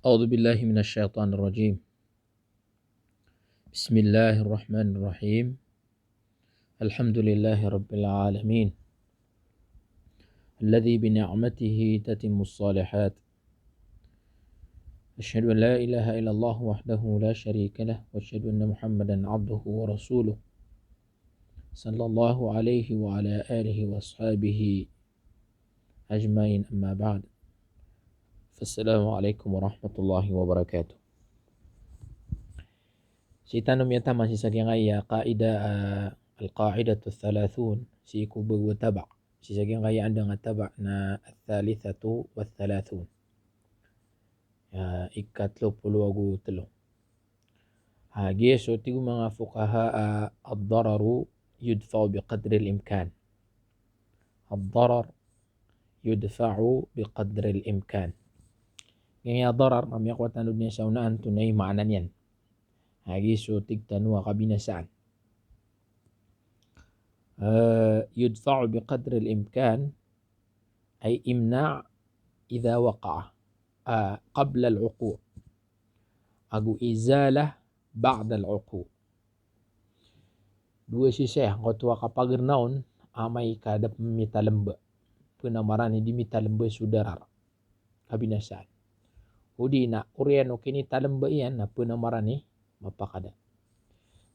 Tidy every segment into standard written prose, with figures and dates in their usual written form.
أعوذ بالله من الشيطان الرجيم. بسم الله الرحمن الرحيم. الحمد لله رب العالمين الذي بنعمته تتم الصالحات. أشهد أن لا إله إلا الله وحده لا شريك له وأشهد أن محمدا عبده ورسوله صلى الله عليه وعلى آله وأصحابه أجمعين. أما بعد، فالسلام عليكم ورحمة الله وبركاته. Sitanum yata masih sagyang ya qaida al-qa'idatu thalathun si kubu wa taba' si sagyang kaya anda nga taba' na al-thalithatu wa thalathun ikatlo puluwagu telo. So tigu mga fuqaha ad-dararu yudfa'u biqadri al-imkan. Ad-darar yudfa'u biqadri al-imkan. Ngaya darar mamaya ko tanod niya sa unaan tunay maanan yan. So tigtanwa kabinasaan. يدفع بقدر الإمكان أي إمناع إذا وقع قبل العقوع أو إزالة بعد العقوع. Dua sisay ngotua kapag naon amay kadap mitalemba penamarani di mitalemba sudarar kabinasaan. Udi na uriano kini talemba iyan na penamarani mapakada.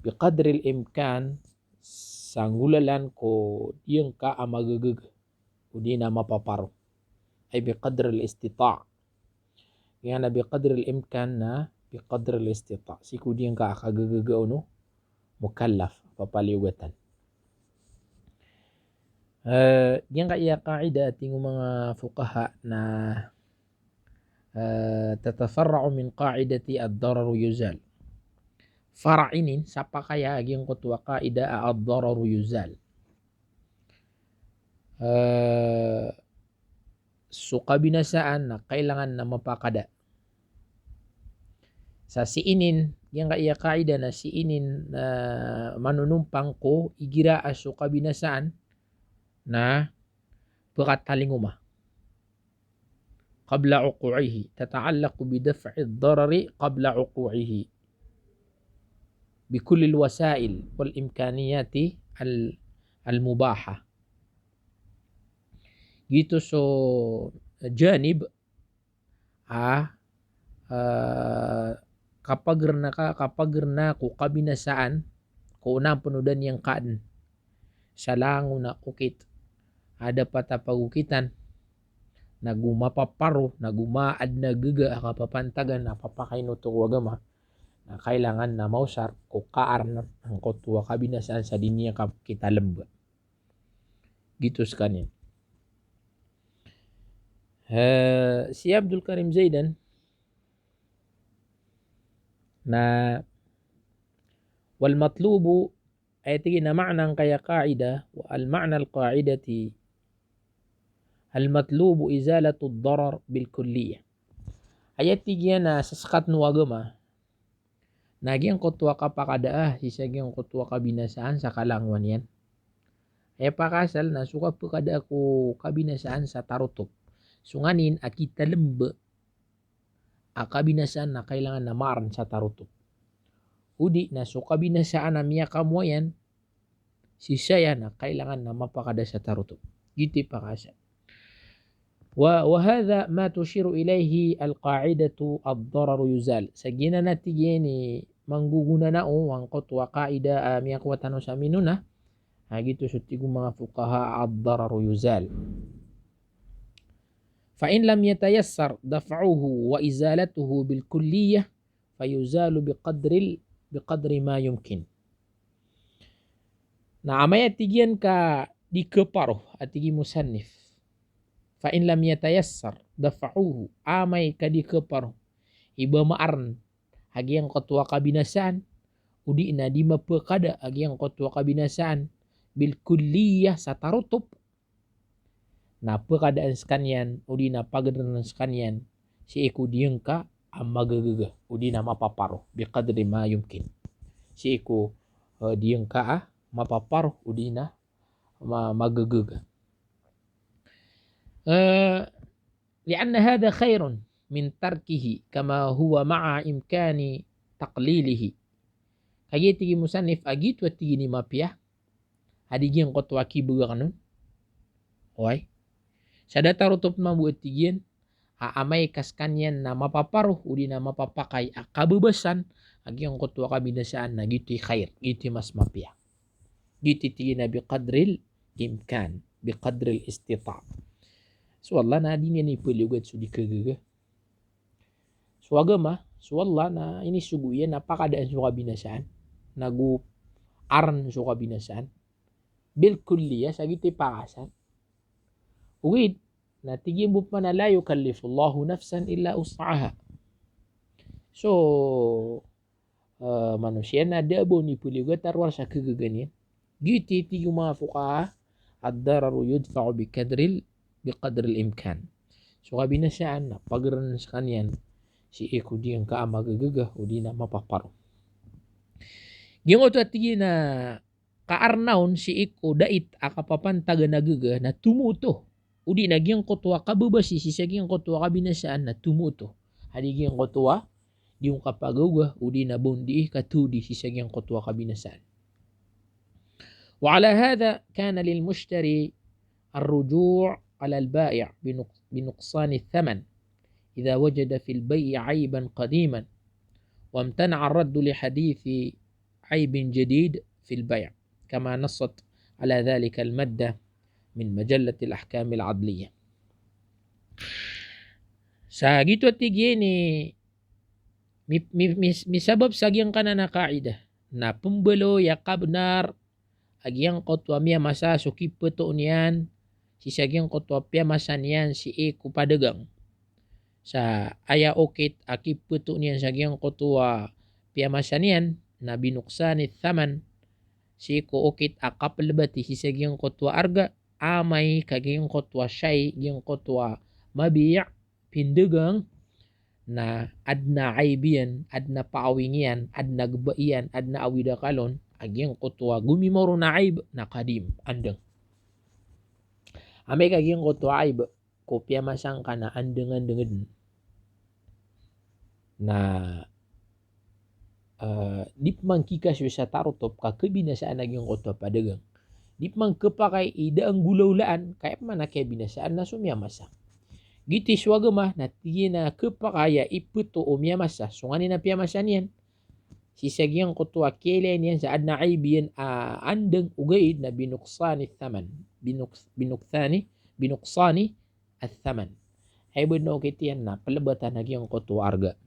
Biqadril imkan sanggulalan ko diyang ka amagagag udi na mapaparo ay biqadril istita' kaya na biqadril imkan na biqadril istita' siku diyang ka akagagaga no mukallaf papaliugatan. Diyang ka iya qaida tingu mga fuqaha na tatafarra'u min qaidati ad-dararu yuzal. Fara'inin sapa kaya aging kutwa qaida ad-dararu yuzal. So kabinasaan na kailangan na mapakada. Sa siinin, yung kaya kaida na siinin na manunumpang ko igira aso kabinasaan na pagkatalinguma. Qabla uqu'ihi. Tata'allaqu bidaf'i ad-darari qabla uqu'ihi. بكل الوسائل والإمكانيات المباحة. Gitu so janib kapag na ko kabinasaan ko unang penudan yang kaan sa lango na ukit ada patapagukitan nagumapaparo nagumaad na gaga akapapantagan napapakainuto wagama na kailangan na mausar o kaar na ang kotwa kabinasaan sa dinya kita lembut. Gitu sekalian. Si Abdul Karim Zaidan na wal matlubu ay tigina ma'nang kaya qaida wa al ma'na al qaidati al matlubu izalatu ad-darar bil kulliyah. Ayat tigiya na sasakat no agama Nagyang kutwa kapakada sisagyang kutwa kabinasaan sa kalangwan yan. Pakasal na suka pakada ko kabinasaan sa tarutok. Sunganin akita lembe kabinasaan na kailangan na maran sa tarutok. Udi na suka binasaan na miya kamo yan sisaya na kailangan na mapakada sa tarutok. Gitu pakasal. وهذا ما تشير إليه القاعدة الضرر يزال. Sagina natigeni mangguguna na ang kotwa qaida miya kuwatano sa minuna gitu sutigu mga fuqaha ad-dararu yuzal. Fa in lam yatayassar daf'uhu wa izalatuhu bil kulliyah fayuzalu biqadri ma yumkin. Na amaya tigian ka dikeparo atigi musannif. Fa in lam yatayassar daf'uhu amay ka dikeparo iba maaran agi ang kotwa kabinasaan udi na di mapakada agi ang kotwa kabinasaan bil kulliyah sa tarutup na pakadaan sekanyan udi na pagadaran sekanyan si iku diyang ka ang magagaga udi na mapaparo biqadri ma yumkin si iku diyang ka mapaparo udi na magagaga lianna hadha khairun min tarkihi kama huwa ma'a imkani taqlilihi. Kagi tigi musannif agi tu tigi ni mapia adigi yang kotwa ki buganun oi sada tarutup mabu tigien amai kaskanyan na mapaparuh udi na mapapakai akabebasan agi yang kotwa kabinasaan na gitu khair gitu mas mapia gitu tigi na biqadril imkan biqadril istita' so Allah na dini ni pelugat sudi kegege so agama so Allah na ini suguyan apa keadaan suka binasaan nagu aran suka binasaan bil kulliyah sagiti pakasan uwid na tigim bupa na la yukallifullahu nafsan illa usaha so manusia na dabo ni puliga tarwar sa kegaganin giti tigi mga fuqaha ad-dararu yudfa'u biqadril imkan so kabinasaan na pagran sa kanyan si iku di ang kaama gagagah o di na mapaparo gingot at tigi na kaarnaon si iku dait akapapan taga nagaga na tumuto udi na giyang kotwa kababasi si giyang kotwa kabinasaan na tumuto hadi giyang kotwa di yung kapagawa udi na bundi katudi si giyang kotwa kabinasaan وعلى هذا كان للمشتري الرجوع على البائع بنقصان الثمن إذا وجد في البيع عيبا قديما وامتنع الرد لحديث عيب جديد في البيع كما نصت على ذلك المادة من مجلة الأحكام العدلية sa gitu tigini mi sabab sa giyang kanana kaida na pembelo ya kabnar agyang kotwa miya masa suki peto niyan si sagyang kotwa pia masan niyan si iku padagang sa aya okit aki peto niyan sagyang kotwa pia masan niyan na binuksan thaman si iku okit akapalbati si sagyang kotwa arga amay kagyang kotwa shay gyang kotwa mabiya pindagang na adna aibian adna paawingian adna gbaian adna awidakalon agyang kotwa gumimoro na aib na kadim andeng amay kagyang kotwa aib kopya masang ka na andeng na dip man kikas sa tarotop ka kebinasaan agyang kotwa padagang dip man kepakai ida ang gulaulaan kaya mana kaya binasaan na sumya masa giti swagama na tiye na kepakaya iputo o miya masa sungani na piya masan yan si sagyang kotwa kailan yan sa adna aibiyan andeng ugaid na binuksani thaman binuksani at thaman ay no kitiyan na palabatan nagyang kotwa arga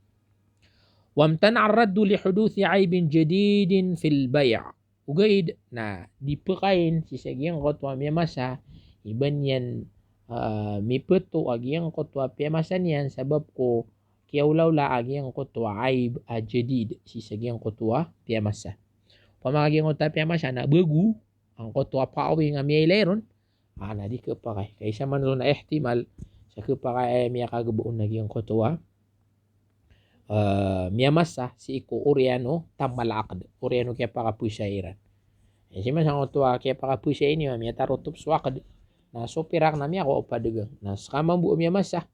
wamtana arraddu li huduthi aibin jadidin fil bay' ugaid na dipakain si sagyang kotwa miya masa iban yan mipeto agyang kotwa piya masan yan sabab ko kiyaulaw la agyang kotwa aib jadid si sagyang kotwa piya masa pamagyang kotwa piya masa na bagu ang kotwa paawi nga miya ilayron na di kepakay kaysa man ron na ihtimal sa kepakay miya kagabuon nagyang kotwa miya masa si iku oriano tamalakad oriano kaya pakapusairan si masang kotwa kaya pakapusay niya miya tarutup swakad na so pirak na miya ko padagang na sakamang buo miya masa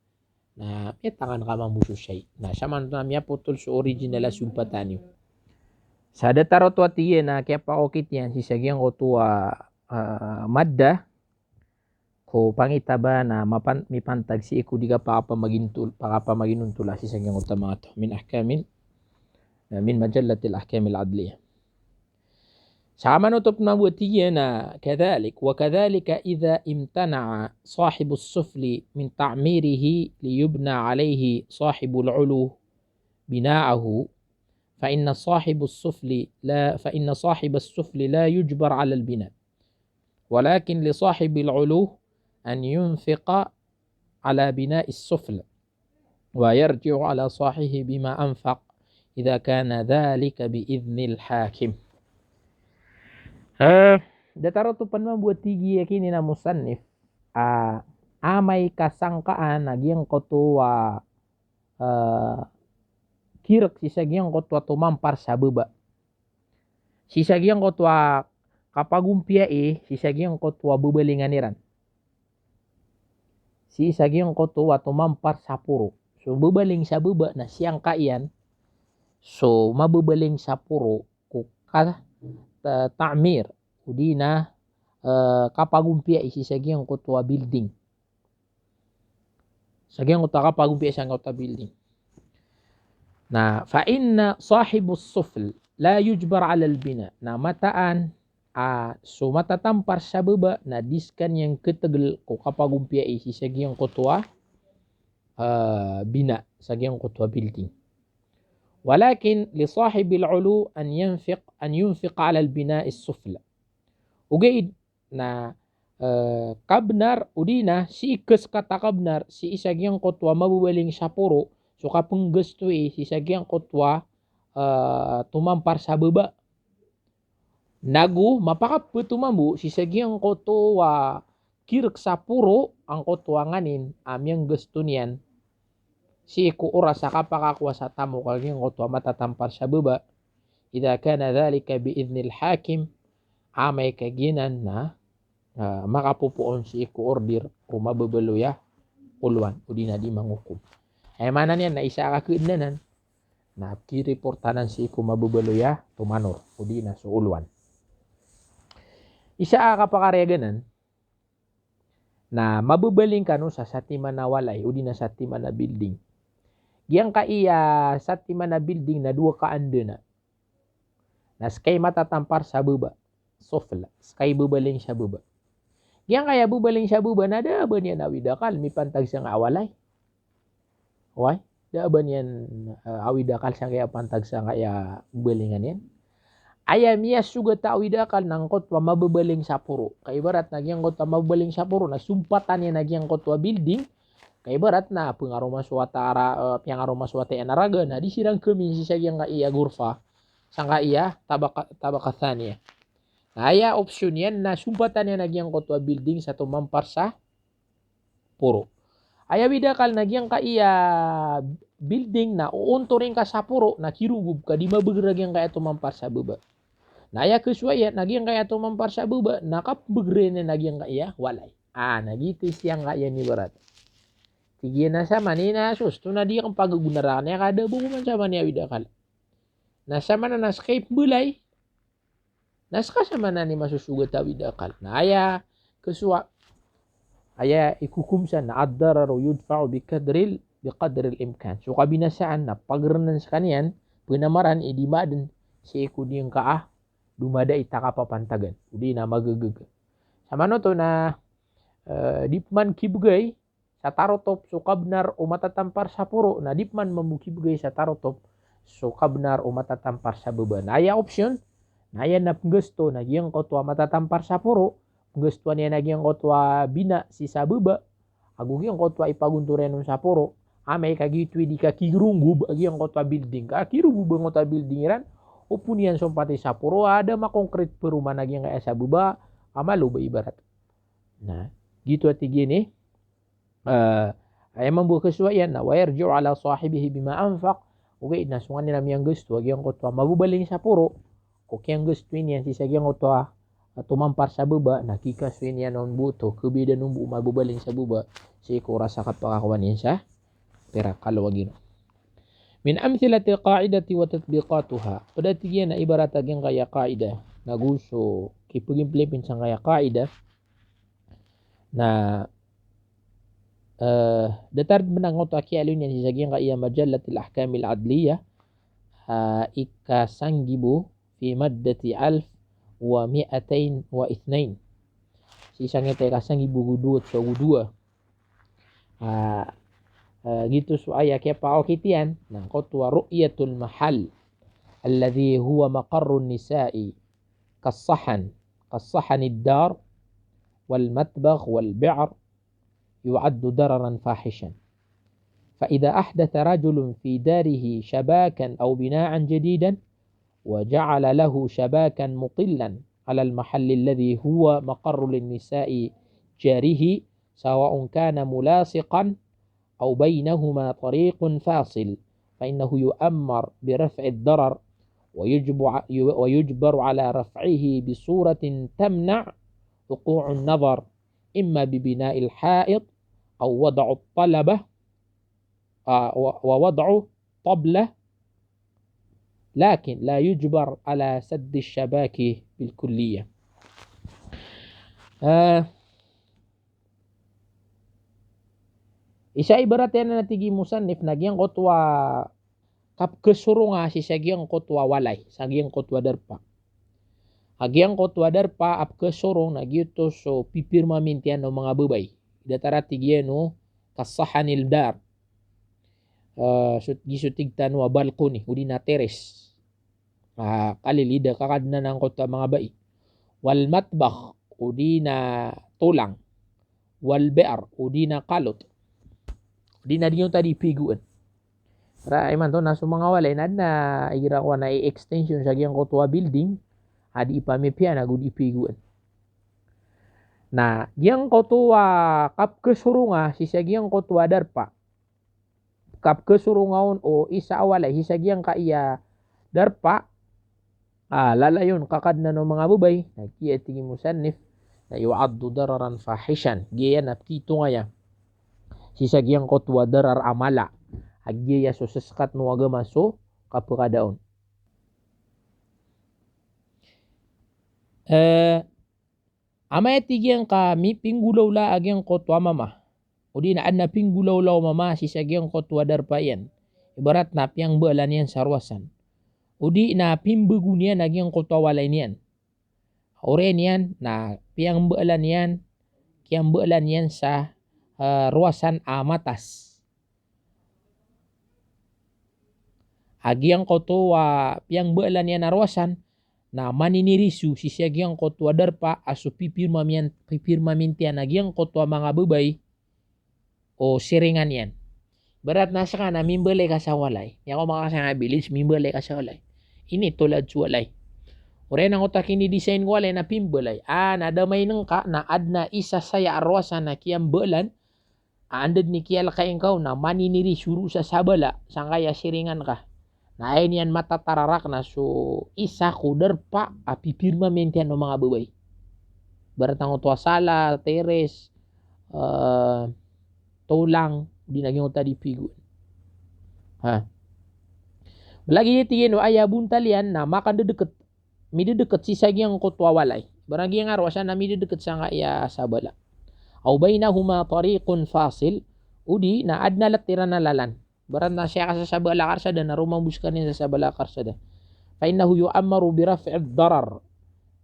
na may tangan ka mamuso siya na siya man na miya putol sa original sumpatan niyo sa dataro to atiye na kaya pa okit yan si sagyang ko tuwa madda ko pangitaba na mipantag si iku di ka pakapamaginuntula si sagyang ko mga to min ahkamin min majallatil ahkamil adliyah sama nutup mabutiana كذلك وكذلك إذا امتنع صاحب السفل من تعميره ليبنى عليه صاحب العلو بناءه فإن صاحب السفل لا يجبر على البناء ولكن لصاحب العلو أن ينفق على بناء السفل ويرجع على صاحبه بما أنفق إذا كان ذلك بإذن الحاكم dataro tu panma buat tigi yakini na musannif amay kasangkaan agyang kotwa kirak si sagyang kotwa tumampar sa baba si sagyang kotwa kapagumpia si sagyang kotwa bubalinganiran si sagyang kotwa tumampar sa puro So bebaling sa beba na siyang kaian. So mabebaling sa puro ku ta'mir udina kapagumpia isi sagiang kutwa building. Sagiang kutwa kapagumpia isang kutwa building. Na fa inna sahibus sufl la yujbar 'ala al-bina. Na mataan so matatampar sa baba na diskan yang ketegel ko kapagumpia isi sagiang kutwa bina sagiang kutwa building. Walakin li sahibil 'ulu an yunfiq 'ala al-bina' as-sufla. Ugaid na kabnar udina si ikes kata kabnar si isagyang kotwa mabubaling sa puro so kapeng gestui si isagyang kotwa tumampar sa baba nagu mapakap tumambu si isagyang kotwa kirek sa puro ang kotwa nganin amyang gestu niyan si iku ora sa kapakakwa sa tamu kagyang kotwa matatampar sa baba idza kana dhalika bi idnil hakim amay kaginan na makapupuon si iku order o mababalo ya ulwan o di na di mangukum. Ay manan yan na isa ka kaidanan na kireportanan si iku mababalo ya tumanor o di na so ulwan. Isa ka pakaraganan na mababaling ka no sa satiman na walay o di na satiman na building. Giyang ka iya satiman na building na dua ka ando na skay matatampar sa baba. Sofla, skay bubaling sa baba. Yang kaya bubaling sa baba na da ba niyan awidakal mi pantag siyang awalay. Why? Da ba niyan awidakal siyang kaya pantag sa kaya bubalingan yan. Aya miya suga ta awidakal nang kotwa mabubaling sa puro. Kay barat nagyang kotwa mabubaling sa puro na sumpatan niya nagyang kotwa building. Kay barat na pengaroma suwata piangaroma suwata enaraga na disirang kami si sagyang kaya gurfa. Sang kaya tabakathania. Aya opsyon yan na sumpatan niya nagyang kotwa building sa tumampar sa puro. Aya bidakal nagyang ka iya building na uunto rin ka sa puro na kirugub ka di mabegrag yang kaya tumampar sa baba. Na aya kesuaya nagyang kaya tumampar sa baba nakapbegre na nagyang ka iya walay. Nagiti siyang kaya ni barat. Tigyan na sa manina susto na di kang pagagunarakan ya kada buko man sa mania bidakal. Nasa mana na escape bulay. Naskasama na ni masusugat awidakal. Na aya kesua aya ikukumsan na ad-dararu yudfa'u biqadril imkan. So kabinasaan na pagranan sa kanian penamaran idimaden si iku diyang dumada itaka papantagan. Udi na magagag. Samano to na dipman kibugay sa tarotop so kabnar o matatampar sa puro na dipman mamukibugay sa tarotop so kabnar o matatampar sa baba. Na aya option na yan na penggesto nagyang kotwa matatampar sa puro, penggestuan niya nagyang kotwa bina si sa baba, agugyang kotwa ipagunturan sa puro, amay kagitwi di kakirungub agyang kotwa building, kakirungub ang kotwa building iran, upunian sompati sa puro, ada makongkret perumahan nagyang kaya sa baba, amalo ba ibarat. Nah, gitu ati gini, ay mambuka kesuayan na wayarju ala sahibihi bima anfaq, okay, nasungan nila miyang gusto, agyang kotwa mabubaling sa puro, kung gusto niyan si sagyang kotwa tumampar sa baba nakikaswin niya non buto kubida nung buo mabubaling sa baba si kura sa kapakakuan niya sa pera kalawagino. Min amthilati qa'idati wa tatbiqatuha. Pada tigian na ibarat agyang kaya qaida na gusto kipag-implement sa kaya qaida na datar menangot akialun niyan si sagyang kaya majallatil ahkamil adliyah ikasanggibu fi maddati 1202 si isangnya tayo kasang ibu gudut so gudua gitu so aya kaya pa okitian nang kotwa ru'yatul mahal alladhi huwa maqarrun nisa'i kassahan ad-dar wal matbakh wal bi'r yu'addu dararan fahishan فإذا أحدث رجل في داره شباكا أو بناء جديدا وجعل له شباكا مطلا على المحل الذي هو مقر للنساء جاره سواء كان ملاصقا أو بينهما طريق فاصل فإنه يؤمر برفع الضرر ويجبر على رفعه بصورة تمنع وقوع النظر إما ببناء الحائط أو وضع الطلبة ووضع طبلة لكن لا يجبر على سد الشباك بالكلية. Isa ibaratnya na tigi musannif nagyang kotwa kap kesurunga si sagyang kotwa walay, sagyang kotwa darpa. Agyang kotwa darpa ap kesurung nagyuto so pipirma mintian no mga babay. Datara tigyano kasahanil dar. Gisutigtan wa balkoni udi na teres. Kalilida kakadna ng kotwa mga bay. Wal matbakh udi na tulang. Wal be'ar udi na kalot. Di na yung tadi piguan. Ra iman to naso mga walay na igira ko na extension sa giyang kotwa building adi ipamipian agud ipiguan. Na giyang kotwa kap kesurunga si giyang kotwa darpa. Kap kesurungaon o isa walay si giyang kaiya darpa lalayon kakad na no mga bubay nakiya tingi musannif na yu'addu dararan fahishan giyan at kito ngaya sisagyang kotwa darar amala agya so seskat no agama so kapukadaon. Amay tigyang kami pinggulaw la agyang kotwa mama. O di na adna pinggulaw law mama sisagyang kotwa darpa yan. Ibarat na piyang balan yan sa ruwasan. O di na pimbugu niyan agyang kotwa walay niyan. Oren yan na piyang balan yan kiyang balan yan sa ruwasan amatas. Agyang kotwa piyang balan yan na ruwasan na maninirisu si agyang kotwa darpa aso pipirma mintian agyang kotwa mga babay o siringan yan. Berat nasa ka na mimbalay ka sa walay. Yan ko makasang abilis mimbalay ka sa walay. Ini tulad sa walay. Ore nang utak ini design ko walay na pimbalay. Nadamay nang ka na adna isa saya arwasan na kiyang balan. Andad ni kiyal kain kau na maniniri suru sa sabala sangkaya siringan ka. Na ayun yan matatararak na so isa kuder pa apipirma mentian ng mga babay. Baratang utwa sala, teres, tulang, di naging tadi pigun. Lagi tingin aya buntalian na makan dedet midedeket si sagyang kotwa walay. Barang yang arwasan na midedeket sangkaya sabala. Aw bainahuma tariqun fasil udi na adna latiran na lalan baran na siya sa sabala karsada na rumambus kanin sa sabala karsada fa innahu yu'ammaru bi raf'i darar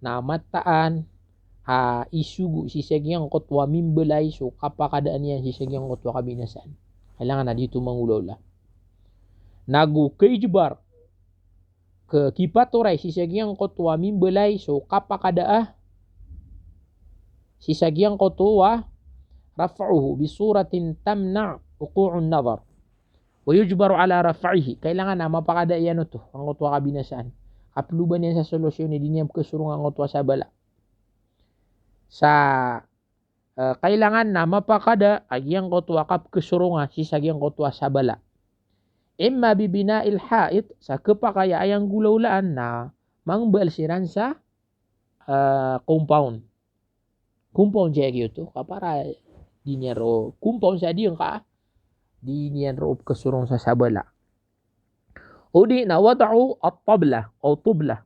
na mataan isugu si sagyang kotwa mimbelay so kapakadaan yan si sagyang kotwa kabinasan kailangan na dito mangulaw nagu kejbar ke kipaturay si sagyang kotwa mimbelay so kapakadaa si sagyang kotwa raf'uhu bi suratin tamna' uqu'un nazar wa yujbaru ala raf'ihi kailangan na mapakada yan to ang kotwa kabinasaan kapluban yan sa solusyon ni dinyam kesurungan ang kotwa sabala sa kailangan na mapakada agyang kotwa kap kesurungan si sagyang kotwa sabala imma bibina'il ha'it sa kepakaya ayang gulaulaan na mangbalsiran sa compound siya gitu kapara dinyero compound sa diyang ka dinyero kesurung sa sabala udi na wada'u at-tabla o tubla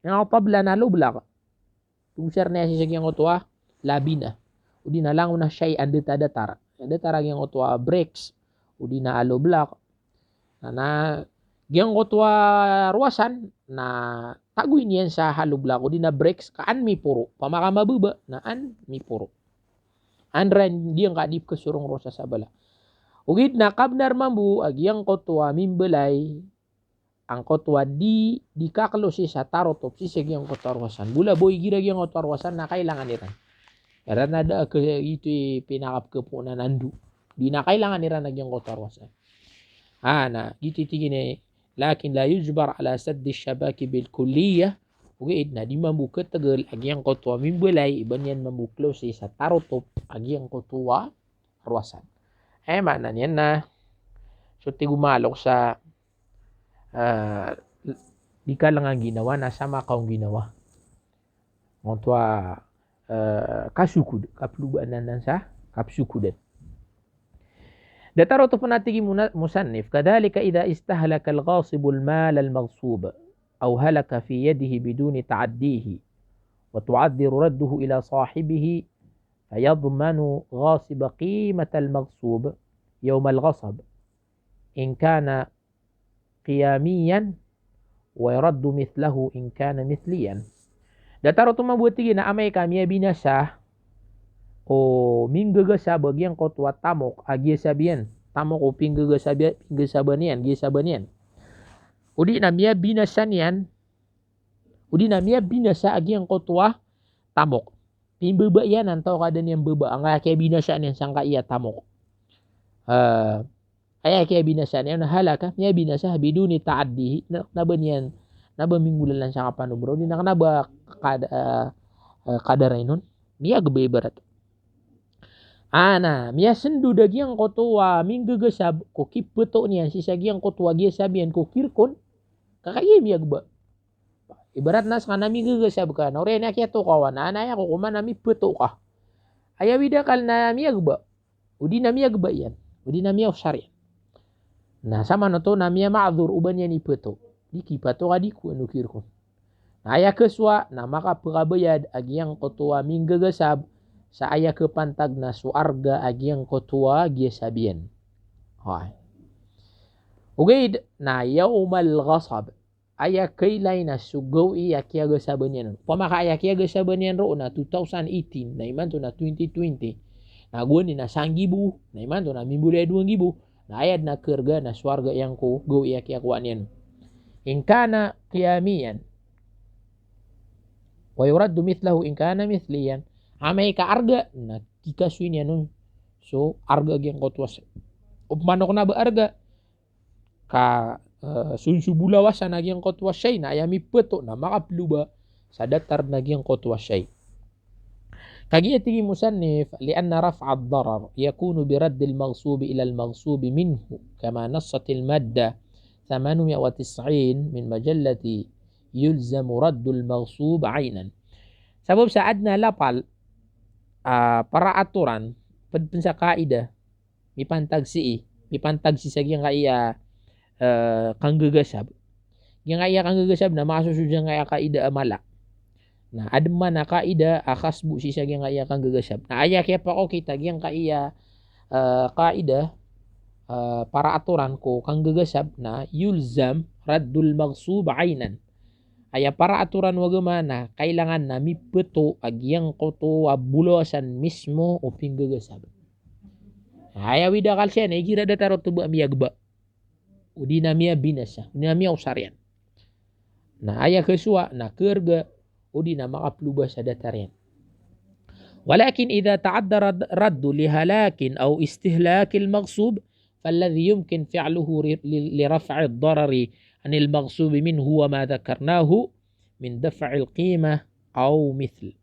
yung tabla na lubla tumsar na siya yung kotwa labina udi na lang una siya andita datar yung kotwa breaks udi na alubla na yung kotwa ruwasan na taguin yan sa halubla udi na breaks kaan mi puro pamakababuba na an mi puro Andran diyang kadip kesurung rosa sabala. Ugid na kabnar mambu agyang kotwa mimbelay ang kotwa di kakalosi sa tarotop si agyang kotwa ruwasan. Bula boy gira agyang kotwa ruwasan na kailangan niran. Karena ada ke itu pinakap kepunan nandu. Di na kailangan niran agyang kotwa ruwasan. Na gitu tigine lakin la yujbar ala saddi syabaki bil kulliyah ugid na di mambuka tegal agyang kotwa mimbelay iban yan mambuklo si sa tarotop agyang kotwa ruwasan. Mana yan na so tigumalok sa di ka lang ang ginawa nasa makaong ginawa. Kotwa kasukud kaplubanan sa kapsukudan. Dataro tu penatigi musannif kadhalika idza istahlaka al-ghasib al-mal al-maghsub aw halaka fi yadihi biduni ta'addihi wa tu'addiru radduhu ila sahibihi fayadmanu ghasib qimat al-maghsub yawm al-ghasab in kana qiyamiyan wa yuraddu mithlahu in kana mithliyan. Dataro tu mabuti na amay kami binasa o minggaga bagian kotwa tamok agi sabian tamok o pinggaga sabanian gi sabanian udi namia binasanian udi namia binasa agi yang kotwa tamok pimbeba yan antau kada yang beba anga kaya binasanian sangka iya tamok aya kaya binasanian halaka nya binasa biduni ta'addi nabanian naba minggulan sangka panu bro di naba kadarainun dia gebe berat. Ana mia sendu dagiang kotoa minggu gesab ko kipeto nian sisa giang kotoa gia sabian ko kirkon kakak mia geba ibarat nas kana minggu gesab kan ore na kia to kawan ana ya ko mana mi peto kah aya wida kal na mia geba udi na mia geba yan udi na mia usari nah sama no to na mia ma'dzur ubanya ni peto di kipato adiku anu kirkon nah aya keswa na maka perabayad agiang kotoa minggu gesab sa aya ke pantagna suarga agiang kotua gia sabian. Hai. Ugay na yaumal ghasab aya kailaina sugau iya kia ga sabanian. Pamaka aya kia ga sabanian ro na 2018 na iman to na 2020. Na gua ni na sanggibu na iman to na mimbule 2000. Na ayat na kerga na suarga yang ko go iya kia kuanian. In kana qiyamiyan wa yuraddu mithlahu in kana mithliyan. Amay ka arga na kikasuin yan nun. So arga gyang kotwas. Manok na ba arga ka sunsubulawasan na gyang kotwas syay na ayami peto na makapluba sa datar na gyang kotwas syay. Kagiya tigi musannif lianna raf'a ad-darar yakunu biradd al-maghsub ila al-maghsub minhu kama nassat al-madda 890 min majallati yulzamu radd al-maghsub 'aynan. Sabab saad na lapal para aturan pensa kaida mipantag si sagyang kaya kang gagasab yang kaya kang gagasab na makasusudyan kaya kaida amala na adman na kaida akasbu si sagyang kaya kang gagasab na aya kaya pa ko kita gyang kaya kaida para aturan ko kang gagasab na yulzam raddul maghsub aynan aya para aturan wagamana kailangan na mipeto agyang koto abulasan mismo o pinggagasab. Aya wida kalsian ay gira dataro tuba miyagba. Udi na miya binasa, udi na miya usarian. Na aya kesua na kerga udi na makapluba sa datarian. Walakin idza ta'adda raddu li halakin aw istihlak al-maghsub فالذي يمكن فعله لرفع الضرر عن المغصوب منه وما ذكرناه من دفع القيمة أو مثل.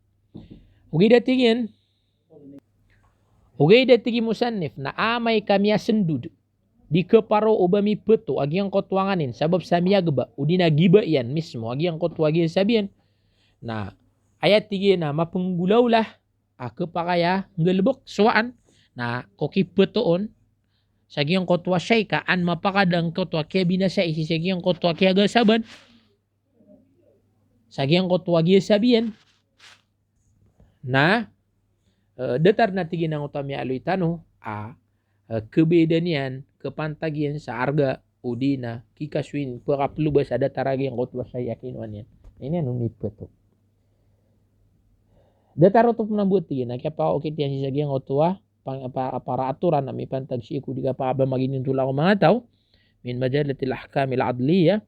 Ugay tigi musannif na amay kami sendud di keparo ubami peto agi yang kotwanganin sabab samia geba udi na giba yan mismo agi yang kotwagi sabian. Nah ayat tigi na mapenggulaw lah kepakaya ngelebok soan na koki petoon sagyang kotwa syay kaan mapakadang kotwa kaya binasa isi sagyang kotwa kaya gasaban sagyang kotwa kaya sabian na datar na tigin ang utami aloy tano kebedanian kepantagian sa arga udina kikaswin pakaplubas ada taragi yang kotwa syay yakinwan yan ini anu nipet to datar to penambut tigin na kaya pa okitian si sagyang kotwa para aturan na may pantagsiku di ka pa maginin tula ko mga tao min majalatil ahkamil adliya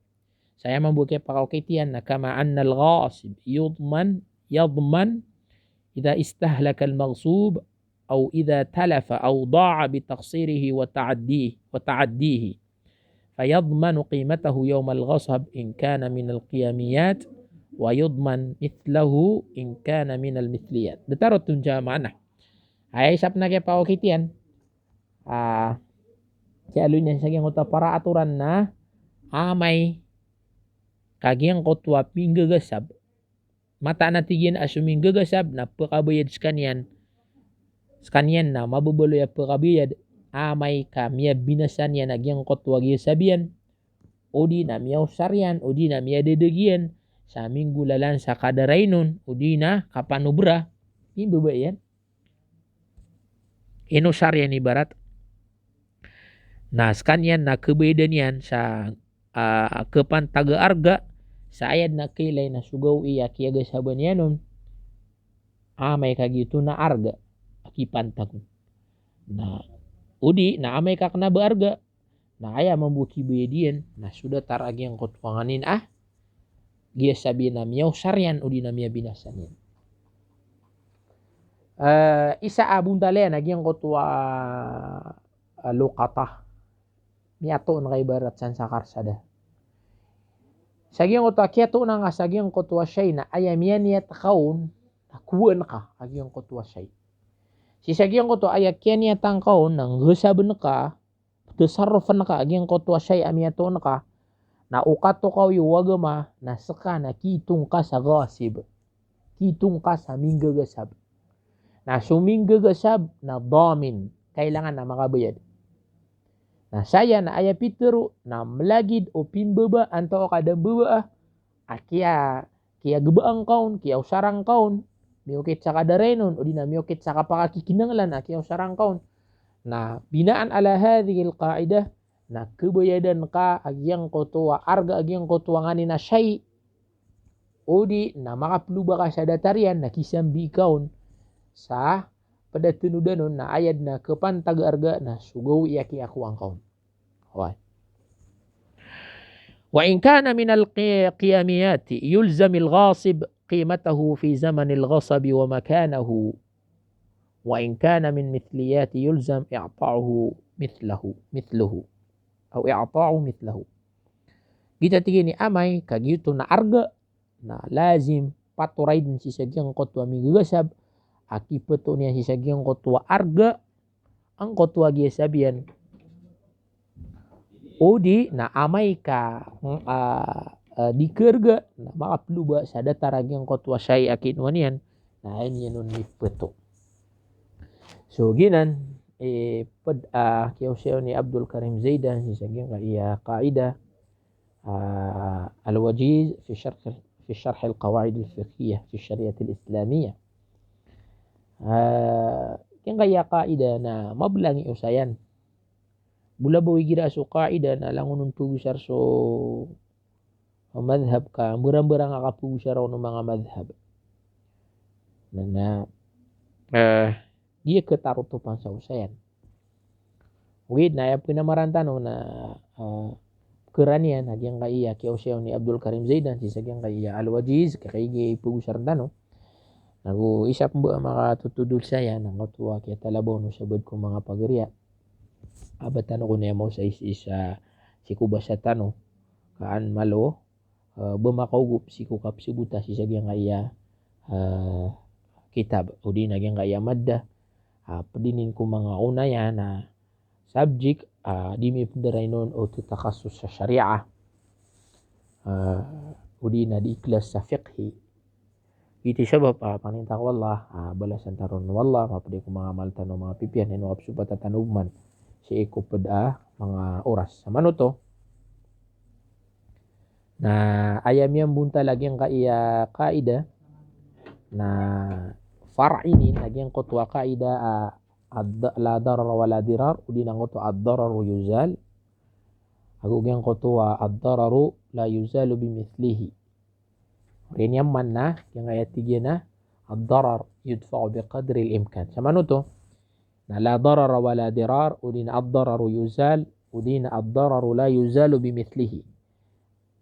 saya membuka pakakitian na kama anna al-ghasib yadman idha istahlaka al-maghsub aw idha talafa aw da'a bitaqsirihi wa ta'addihi fayadmanu qimatahu yawm al-ghasab in kana min al-qiyamiyat wa yadman mithlahu in kana min al-mithliyat datarot tunja mana ay isap na kaya pakokitian kaya lunya sa kaya para aturan na amay kagyang kotwa pinggagasab mata na tigyan asuming gagasab na pakabayad skanian na mabubalo ya pakabayad amai ka mia binasan yan agyang kotwa gya sabian. Udi na mia usaryan, udi na mia dedegian. Sa minggu lalan sa kadarainon, udi na kapanubra. Ini beba yan. Inusaryan ibarat. Nah, sekanyan na kebedan yan sa kepan taga arga sa ayad na kilay na sugaw iya kiyaga saban yanon amay kagitu na arga akipan tagu. Nah, udi na amay kak na bearga na aya membuki bedian na sudah taragi yang kotwanganin gia sabi na miyaw saryan udi na miya binasanin. Isa abundalaya nagyang kotwa lokata miato na kay barat san sakar sada. Sagyang kotwa kiato na nga sagyang kotwa shay na ayamian niya takaon nakuan ka agyang kotwa shay. Si sagyang kotwa ayakyan niya tangkaon nang gusaban ka tasarrufan ka agyang kotwa shay amiato na ka na ukato ka wagama na saka na kitung ka sa gasib. Kitung ka sa minggagasab. Na suminggagasab na damin kailangan na makabayad. Nah saya na aya pitero na melagid o pinbaba anto kadang baba kia gebaang kaun kia usarang kaun miukit sa kadarenon o di na miukit sa kapakakikinanglan kia usarang kaun. Nah binaan ala hadhil qaidah na kebayadan ka agyang kotoa arga agyang kotoa ngani na syai o di na makapluba ka sa datarian na kisambi kaun sa pada tenudanon na ayad na kepan taga arga na sugaw iyaki aku angkaun. Wa in kana min al-qiyamiyat yulzam al-ghasib qimatahu fi zaman al-ghasab wa makanahu wa in kana min mithliyat yulzam i'ta'uhu mithluhu atau i'ta'u mithlahu. Kita tigini amay kagito na arga na lazim paturaidin si sagyang kotwa migasab akipato niya si sagyang kotwa arga ang kotwa gisabian odi na amay ka di kerga na makapluba sa dataragyang kotwa syai akinwan yan na yan nun nipato. So ginan kiyaw ni Abdul Karim Zaidan si sagyang iya qaida al-wajiz في شرح القواعد الفقهية في الشريعة الإسلامية. Yang kaya kaida na mablangi usayan. Bula bawi gira so kaida na langunun pugusar so madhab ka berang-berang ka pugusar no mga madhab. Na dia ketarutupan sa usayan. Wid na ya pinamarantano na keranian hagyang kaiya kiyaw ni Abdul Karim Zaidan si sagyang kaiya al-wajiz kay pugusar tano. Nagu isap mba makatutudul saya nang katuwa kaya talabaw no sabad ko mga pagriya. Abatan ko niya mo sa isa si kubasa tano kaan malo bumakaugup si kukap si buta si sagyang kaya kitab o di nagyang kaya madda padinin ko mga unaya na subject di mi penderay noon o tutakasus sa syariah o di na di ikhlas sa fiqhi. Iti sabab paninta ko wallah balasan taron wallah mapadi ko mga malta no mga pipian ino kapsupat at tanubman si iko pada mga oras sa manuto na ayam yang bunta lagi yang kaya kaida na far ini lagi yang kotwa kaida la darar wala dirar udi nang koto ad-dararu yuzal aku yang kotwa ad-dararu la yuzalu bimithlihi. Ini yang mana yang ayat 3 na ad-darar yudfa'u biqadri al-imkan. Sama nuto na la darara wala dirar udina ad-dararu yuzal udina ad-dararu la yuzalu bimithlihi.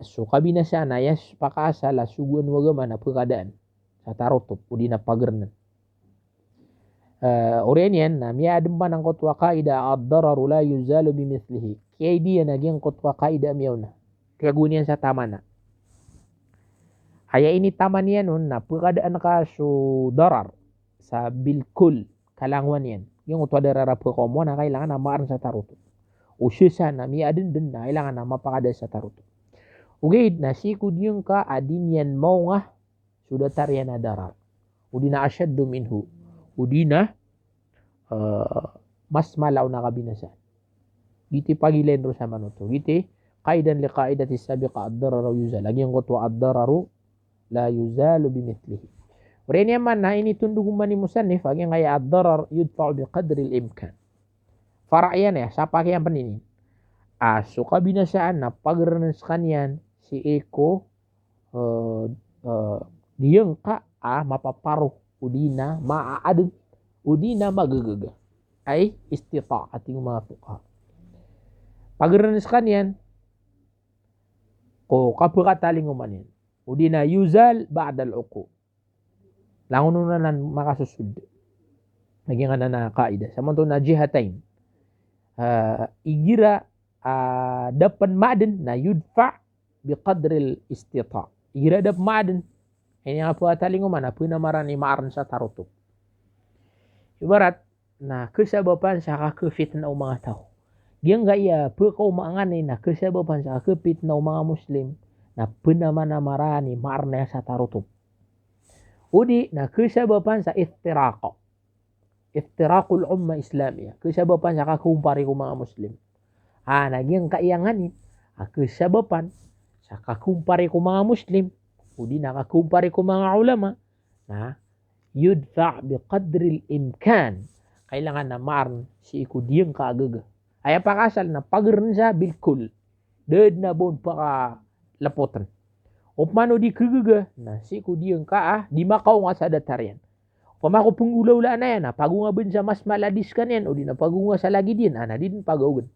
So kabina sana yas pakasa la suguan wagama na pagkadaan sa tarutup udina pagernan. Orenian na miya adem pa ng kotwa kaida ad-dararu la yuzalu bimithlihi. Kaya dia naging kotwa kaida miyaw na. Kaya gunian sa tama na. Haya ini taman yan nun na pagkadaan ka so darar sa bilkul kalangwan yan. Yung utwa darara pagkamuan na kailangan na maaran sa taruto. O siya na miya adin din na kailangan na mapakada sa taruto. Okay, na sikud yung ka adin yan mau nga sudah tarya na darar. Udi na asyaddu minhu. Udi na mas malaw na kabinasaan. Giti pagilen ro sa manuto. Giti qaidan li qaidati sabiqa ad-dararu yuzal. Lagi yang kutwa ad-dararu la yuzalu bimithlihi. ورين يمان ini tunduk mani musannif agi ngaya ad-darar yudfa'u biqadri al-imkan. Fara'yan ya, siapa yang penini? Suka binasaan na pagrenes kanyan si Eko diyeng ka mapaparuh udina ma'aadun udina magagaga ay istita'ati mga fuqaha. Pagrenes kanyan ko kapagataling umanin udina yuzal ba'da al-uqu. Langon na makasusud. Naging na kaida. Samanto na jihatain. Igira dapan ma'adin na yudfa biqadril istita'. Igira dapan ma'adin. Ini nga po ataling umana po na marani maaran sa tarutok. Ibarat na kesababan sa kakafit na mga tao. Diyan nga iya po kaumaangan na kesababan sa kakafit na mga Muslim na penaman na marani maaran na sa tarutok. Udi na kesababan sa iftiraqul umma islamiyah. Kesababan sa kakumpari ko mga Muslim. Nagyang kaiyanganin. Kesababan sa kakumpari ko mga Muslim. Udi na kakumpari ko mga ulama. Na yudfa' biqadril imkan. Kailangan na maaran si ikudiyang kaagaga. Ay pakasal na pagren sa bilkul. Dad na bon paka lapotan. Upmano di kagaga na si ikudiyang ka di makaw nga sa datarian. Pamako penggulaw na yan, pagunga ben sa mas maladis kan yan, o di na pagunga sa lagi din, na din pagawgan.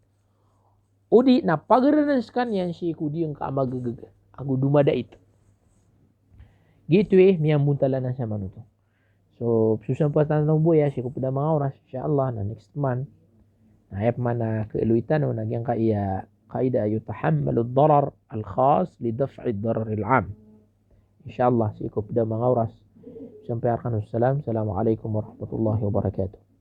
O di na pagrenes kan yan, si ikudiyang ka magagaga. Ako dumada ito. Gitu miyambun tala na sa manuto. So, susan pa tanong buya, si kupada mga oras, insyaAllah, na next month, nahayap man na kailuitan, o nagyang kaiya, kaida yutahammalu ad-darar al-khas li daf'i ad-darar al-'am. InsyaAllah, si kupada mga oras. Sampai akan wassalam. Assalamualaikum warahmatullahi wabarakatuh.